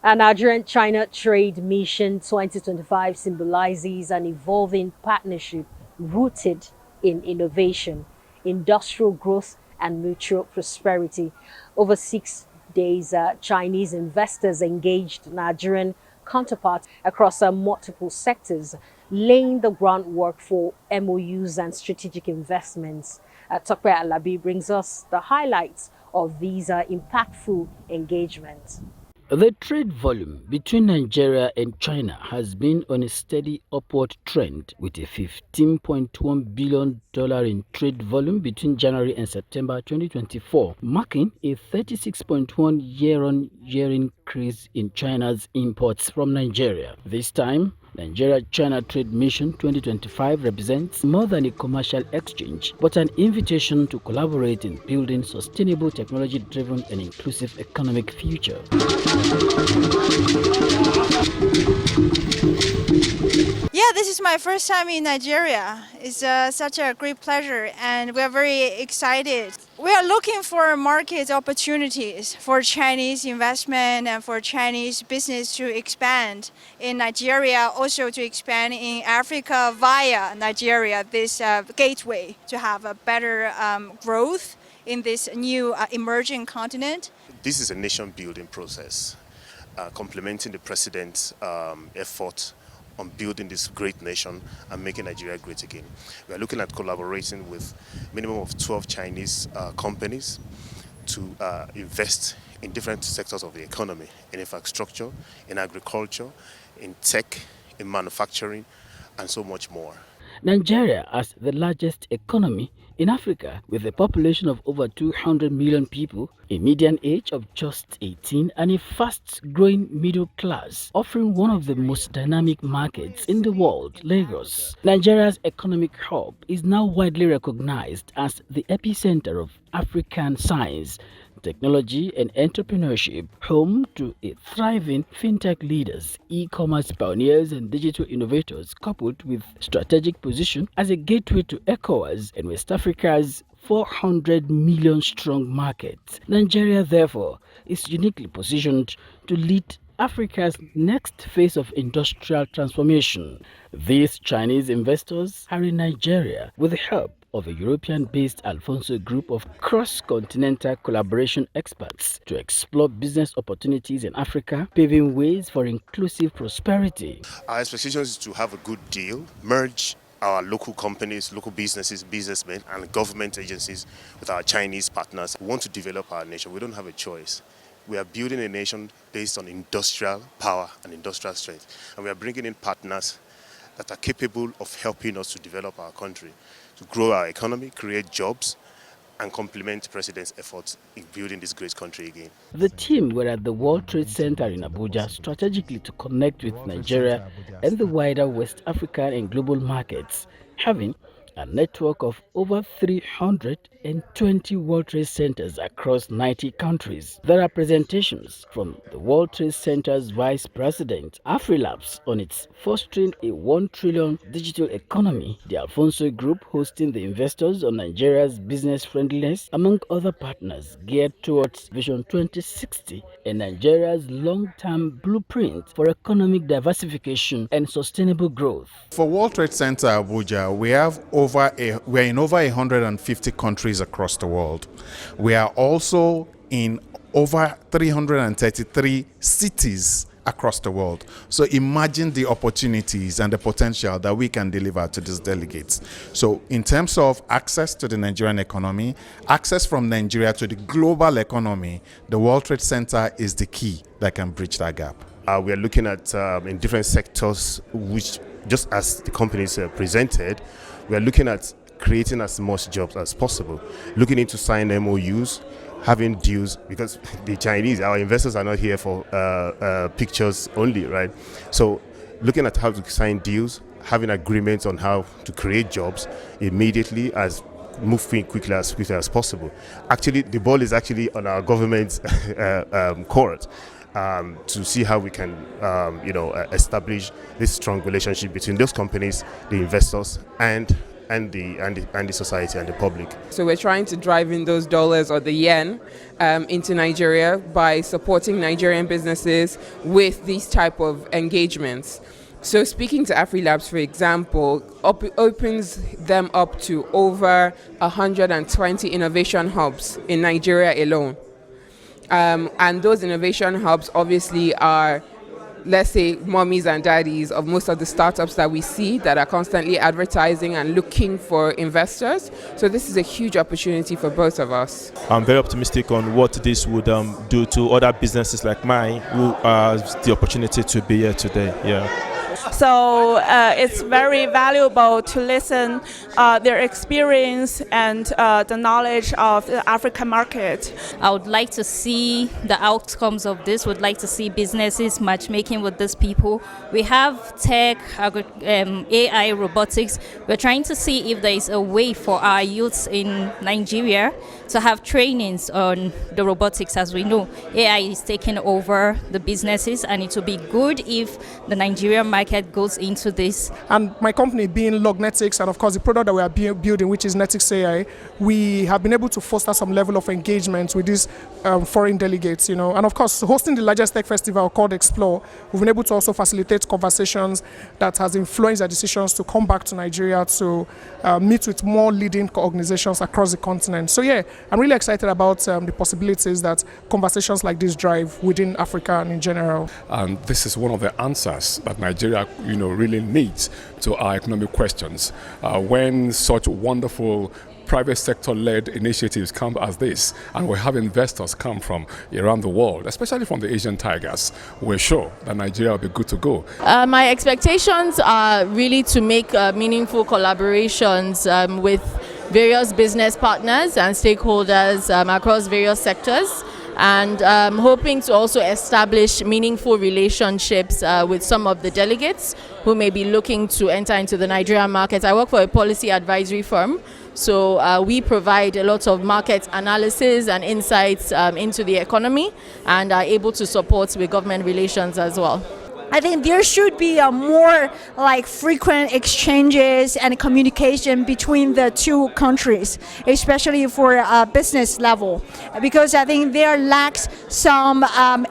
A Nigerian-China Trade Mission 2025 symbolizes an evolving partnership rooted in innovation, industrial growth, and mutual prosperity. Over 6 days, Chinese investors engaged Nigerian counterparts across multiple sectors, laying the groundwork for MOUs and strategic investments. Tokwe Alabi brings us the highlights of these impactful engagements. The trade volume between Nigeria and China has been on a steady upward trend, with a $15.1 billion in trade volume between January and September 2024, marking a 36.1 year-on-year increase in China's imports from Nigeria. This time, Nigeria-China Trade Mission 2025 represents more than a commercial exchange, but an invitation to collaborate in building sustainable, technology-driven and inclusive economic future. Yeah, this is my first time in Nigeria. It's such a great pleasure and we're very excited. We are looking for market opportunities for Chinese investment and for Chinese business to expand in Nigeria, also to expand in Africa via Nigeria, this gateway to have a better growth in this new emerging continent. This is a nation building process, complementing the president's effort on building this great nation and making Nigeria great again. We are looking at collaborating with minimum of 12 Chinese companies to invest in different sectors of the economy, in infrastructure, in agriculture, in tech, in manufacturing, and so much more. Nigeria, as the largest economy in Africa, with a population of over 200 million people, a median age of just 18, and a fast-growing middle class, offering one of the most dynamic markets in the world, Lagos. Nigeria's economic hub is now widely recognized as the epicenter of African science, technology and entrepreneurship, home to a thriving fintech leaders, e-commerce pioneers and digital innovators, coupled with strategic position as a gateway to ECOWAS and West Africa's 400 million strong market. Nigeria, therefore, is uniquely positioned to lead Africa's next phase of industrial transformation. These Chinese investors are in Nigeria with the help of a European-based Alfonso group of cross-continental collaboration experts to explore business opportunities in Africa, paving ways for inclusive prosperity. Our expectation is to have a good deal, merge our local companies, local businesses, businessmen, and government agencies with our Chinese partners. We want to develop our nation. We don't have a choice. We are building a nation based on industrial power and industrial strength. And we are bringing in partners that are capable of helping us to develop our country, to grow our economy, create jobs, and complement the President's efforts in building this great country again. The team were at the World Trade Center in Abuja strategically to connect with Nigeria and the wider West African and global markets, having a network of over 320 World Trade Centers across 90 countries. There are presentations from the World Trade Center's Vice President, Afrilabs, on its fostering a 1 trillion digital economy, the Alfonso Group hosting the investors on Nigeria's business friendliness, among other partners geared towards Vision 2060 and Nigeria's long-term blueprint for economic diversification and sustainable growth. For World Trade Center Abuja, we're in over 150 countries across the world. We are also in over 333 cities across the world. So imagine the opportunities and the potential that we can deliver to these delegates. So in terms of access to the Nigerian economy, access from Nigeria to the global economy, the World Trade Center is the key that can bridge that gap. We are looking at in different sectors, which just as the companies presented, we are looking at creating as much jobs as possible, looking into signing MOUs, having deals, because the Chinese, our investors are not here for pictures only, right? So looking at how to sign deals, having agreements on how to create jobs immediately, as moving quickly as possible. Actually, the ball is actually on our government's court. To see how we can, establish this strong relationship between those companies, the investors, and and the society and the public. So we're trying to drive in those dollars or the yen into Nigeria by supporting Nigerian businesses with these type of engagements. So speaking to AfriLabs, for example, opens them up to over 120 innovation hubs in Nigeria alone. And those innovation hubs obviously are, let's say, mommies and daddies of most of the startups that we see that are constantly advertising and looking for investors. So this is a huge opportunity for both of us. I'm very optimistic on what this would do to other businesses like mine who have the opportunity to be here today. Yeah. So it's very valuable to listen their experience and the knowledge of the African market. I would like to see the outcomes of this, would like to see businesses matchmaking with these people. We have tech, AI, robotics. We're trying to see if there is a way for our youths in Nigeria to have trainings on the robotics. As we know, AI is taking over the businesses, and it will be good if the Nigerian market goes into this. And my company being Lognetics, and of course the product that we are building, which is Netics AI, we have been able to foster some level of engagement with these foreign delegates, and of course hosting the largest tech festival called Explore, we've been able to also facilitate conversations that has influenced their decisions to come back to Nigeria to meet with more leading organizations across the continent. So yeah, I'm really excited about the possibilities that conversations like this drive within Africa and in general. And this is one of the answers that Nigeria, really needs to our economic questions. When such wonderful private sector-led initiatives come as this, and we have investors come from around the world, especially from the Asian tigers, we're sure that Nigeria will be good to go. My expectations are really to make meaningful collaborations with various business partners and stakeholders across various sectors, and hoping to also establish meaningful relationships with some of the delegates who may be looking to enter into the Nigerian market. I work for a policy advisory firm, so we provide a lot of market analysis and insights into the economy, and are able to support with government relations as well. I think there should be a more frequent exchanges and communication between the two countries, especially for business level, because I think there lacks some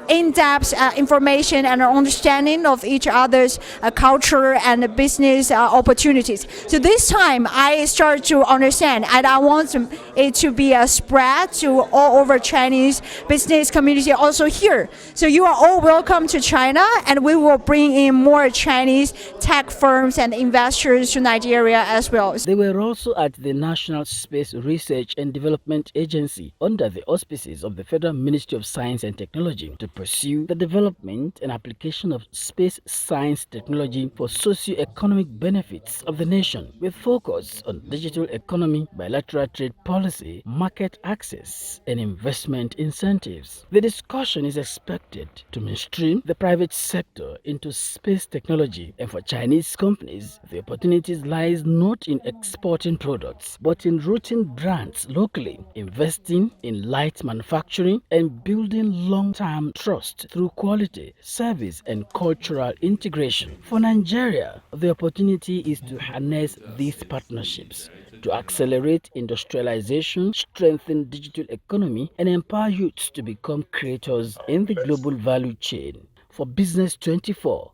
in-depth information and understanding of each other's culture and business opportunities. So this time I start to understand, and I want it to be a spread to all over Chinese business community also here. So you are all welcome to China, and we will bring in more Chinese tech firms and investors to Nigeria as well. They were also at the National Space Research and Development Agency under the auspices of the Federal Ministry of Science and Technology to pursue the development and application of space science technology for socio-economic benefits of the nation, with focus on digital economy, bilateral trade policy, market access, and investment incentives. The discussion is expected to mainstream the private sector into space technology, and for Chinese companies, the opportunities lies not in exporting products, but in rooting brands locally, investing in light manufacturing, and building long-term trust through quality, service, and cultural integration. For Nigeria, the opportunity is to harness these partnerships to accelerate industrialization, strengthen digital economy, and empower youths to become creators in the global value chain. For Business 24,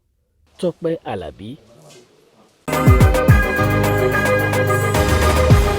Tokbe Alabi.